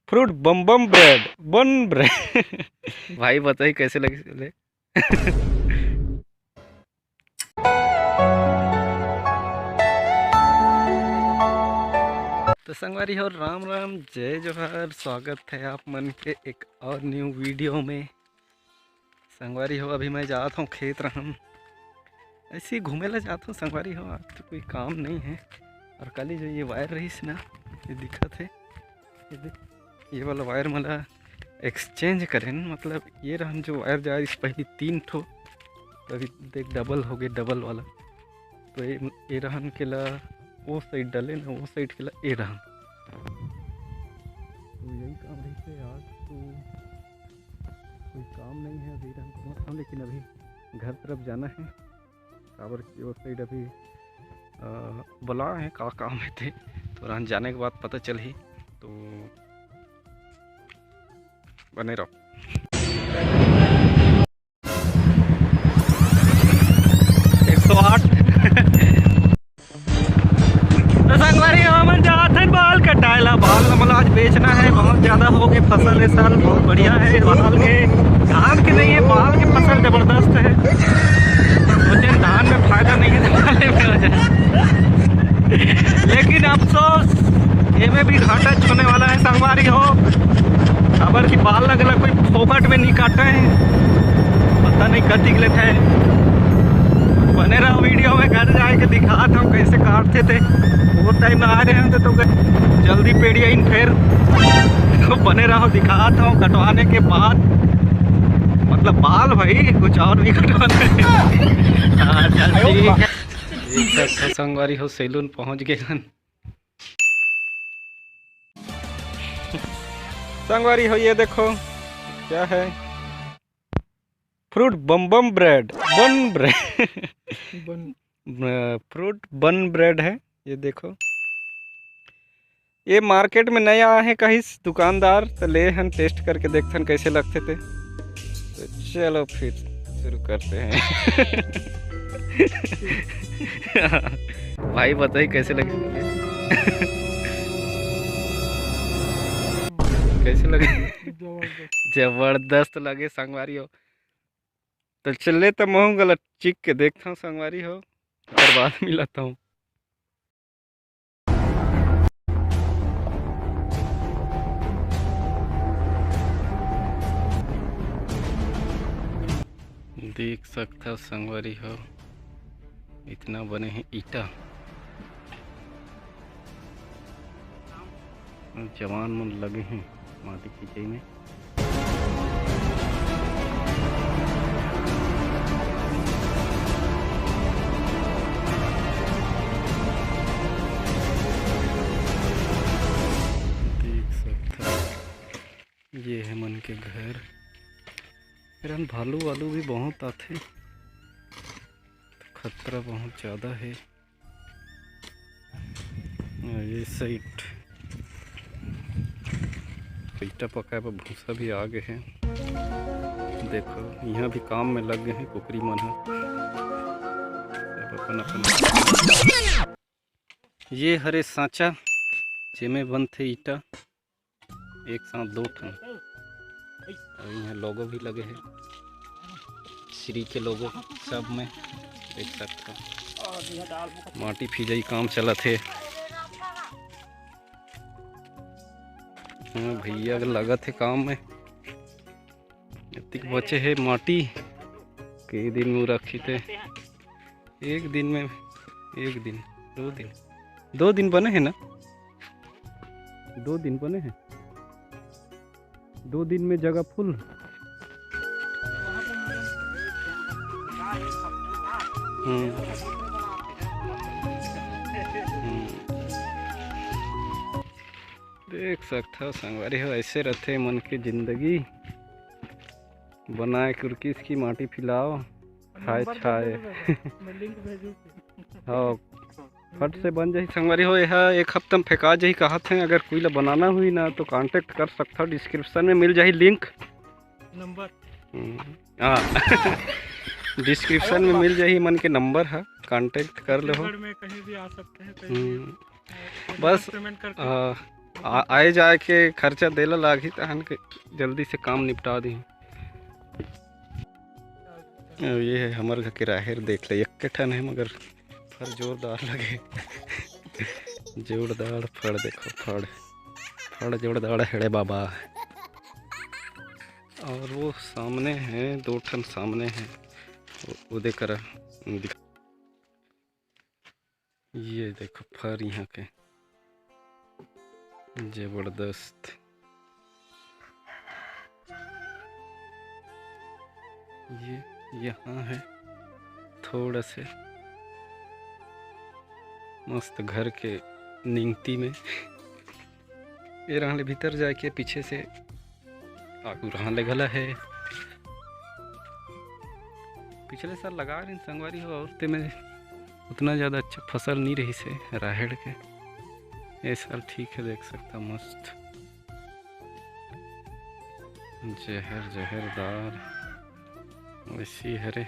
Fruit बम बम bread बन bread. भाई बताइए कैसे लगे। तो संगवारी हो राम राम जय जोहार, स्वागत है आप मन के एक और न्यू वीडियो में। संगवारी हो अभी मैं जाता हूँ खेत रहम, ऐसे ही घूमे ला जाता हूँ। संगवारी हो आज तो कोई काम नहीं है। और कल ही जो ये वायर रही ना, ये दिक्कत है। ये वाला वायर मला एक्सचेंज करें, मतलब ये रहन जो वायर जा इस पहले 3 ठो, अभी देख डबल हो गए, डबल वाला। तो ये रहन के ला वो साइड डाले ना, वो साइड के ला ये रहन। तो यही काम रही थे आज, तो कोई काम नहीं है अभी रहन को, लेकिन अभी घर तरफ जाना है। काबर की वो साइड अभी बुला है का काम है थे, तो रहन जाने के बाद पता चल ही। तो बने रहो। तो संगवारी हमन जात हैं बाल कटाएला। बाल मतलब आज बेचना है, बहुत ज़्यादा हो गए फसल इस साल, बहुत बढ़िया है। बाल के धान के नहीं है, बाल के फसल ज़बरदस्त है। सोचे धान में फायदा नहीं है, बाल में हो जाए, लेकिन अफसोस ये में भी घाटा छूने वाला है। संगवारी हो खबर की बाल लगला कोई फोकट में नहीं काटे हैं, पता नहीं कद निकले थे। बने रहो वीडियो में, घर जाए के दिखाता हूँ कैसे काटते थे। वो टाइम आ रहे हैं तो जल्दी पेड़िया इन फिर तो बने रहो, दिखाता हूँ कटवाने के बाद। मतलब बाल भाई कुछ और भी कटवाने। चल ठीक है। संगवारी हो सैलून पहुँच गए हन। संगवारी हो ये देखो क्या है, फ्रूट बम बम ब्रेड बन ब्रेड फ्रूट बन ब्रेड है। ये देखो, ये मार्केट में नया है, कहीं दुकानदार तो ले हन, टेस्ट करके देखते हैं कैसे लगते थे। तो चलो फिर शुरू करते हैं। भाई बताइए कैसे लगे। कैसे लगे। जबरदस्त लगे संगवारी हो। तो चले तो महू गलत चिक के देखता हूँ संगवारी हो, और बाद मिलाता हूँ। देख सकता संगवारी हो इतना बने हैं ईटा, जवान मन लगे हैं माटी खींचे में। ये है मन के घर। फिर हम भालू वालू भी बहुत आते, तो खतरा बहुत ज़्यादा है। ये साइड ईटा पकाए पर भूसा भी आ गए हैं। देखो यहाँ भी काम में लग गए हैं कुकरी मन। अपन अपन ये हरे सांचा जेमे बनते ईटा, एक साथ 2 ठन। और यहाँ लोगो भी लगे हैं, श्री के लोगो सब में देख सकते हो। माटी फिजाई काम चला थे। भैया लगा थे काम में, इतने बचे है माटी कई दिन में रखी थे। एक दिन में, एक दिन 2 दिन, 2 दिन बने हैं ना, 2 दिन बने हैं। 2 दिन में जगह फुल। देख सकता हो संगवारी हो, ऐसे रहते मन की जिंदगी। बनाए कुर्किस की माटी फिलाओ, खाए छाए। हाँ फट से बन जाए संगवारी हो। यह 1 हफ्ता में फेंका जाही कहत हैं। अगर कोई ला बनाना हुई ना तो कांटेक्ट कर सकता हो, डिस्क्रिप्शन में मिल जाही लिंक नंबर। हाँ डिस्क्रिप्शन में मिल जाही मन के नंबर है, कांटेक्ट कर लो। में कहीं भी आ सकते हैं, बस आए जाए के खर्चा देला लागी तहन के जल्दी से काम निपटा दी। ये है हमारे घर के राहेर, देख ले एक ठन है मगर फर जोरदार लगे। जोरदार फड़, देखो फड़ फड़ जोरदार है बाबा। और वो सामने है, 2 ठन सामने हैं, वो देख कर ये देखो फर यहाँ के जबरदस्त। ये यहाँ है थोड़ा से मस्त घर के निंगती में। ये रहले भीतर जाके पीछे से आगू रहले गला है। पिछले साल लगा रही संगवारी हो और में उतना ज़्यादा अच्छा फसल नहीं रही से राहेड़ के। ये साल ठीक है, देख सकता मस्त जहर जहरदार वैसी हरे।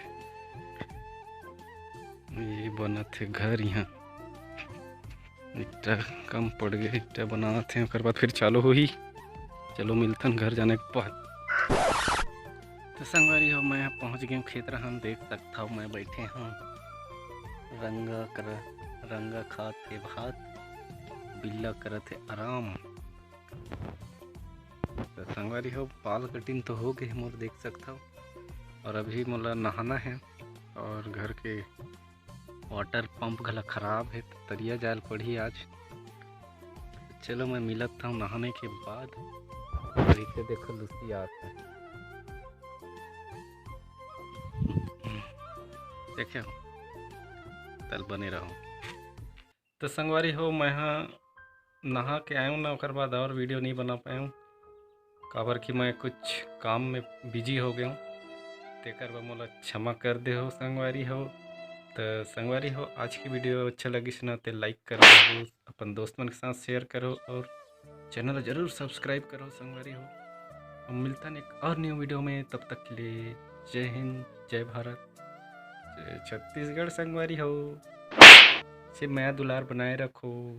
ये बना थे घर, यहाँ इट्टा कम पड़ गए, इट्टा बना थे और बाद फिर चालू हो ही। चलो मिलतन घर जाने के बाद। तो संगवारी हो मैं पहुंच गया खेत रहा, देख सकता हूँ मैं बैठे हूँ रंगा खात के भात, बिल्ला करत है आराम। तो संगवारी हो बाल कटिंग तो हो गई मोर, देख सकता हूँ। और अभी मोला नहाना है और घर के वाटर पंप गला खराब है तो तरिया जाल पड़ी आज। चलो मैं मिलत था नहाने के बाद। और इसे देखो लूसी आता है, देखिए तल बने रहो। तो संगवारी हो मैं नहा के आया हूँ ना, और बाद और वीडियो नहीं बना पाया हूँ काबर कि मैं कुछ काम में बिजी हो गया हूँ। तेकर बा मोला क्षमा कर दे हो संगवारी हो। तो संगवारी हो आज की वीडियो अच्छा लगी सुना तो लाइक करो, अपन दोस्त मन के साथ शेयर करो और चैनल जरूर सब्सक्राइब करो संगवारी हो। हम मिलता हैं एक और न्यू वीडियो में, तब तक के लिए जय हिंद, जय भारत, जय छत्तीसगढ़। संगवारी हो से मैं दुलार बनाए रखो।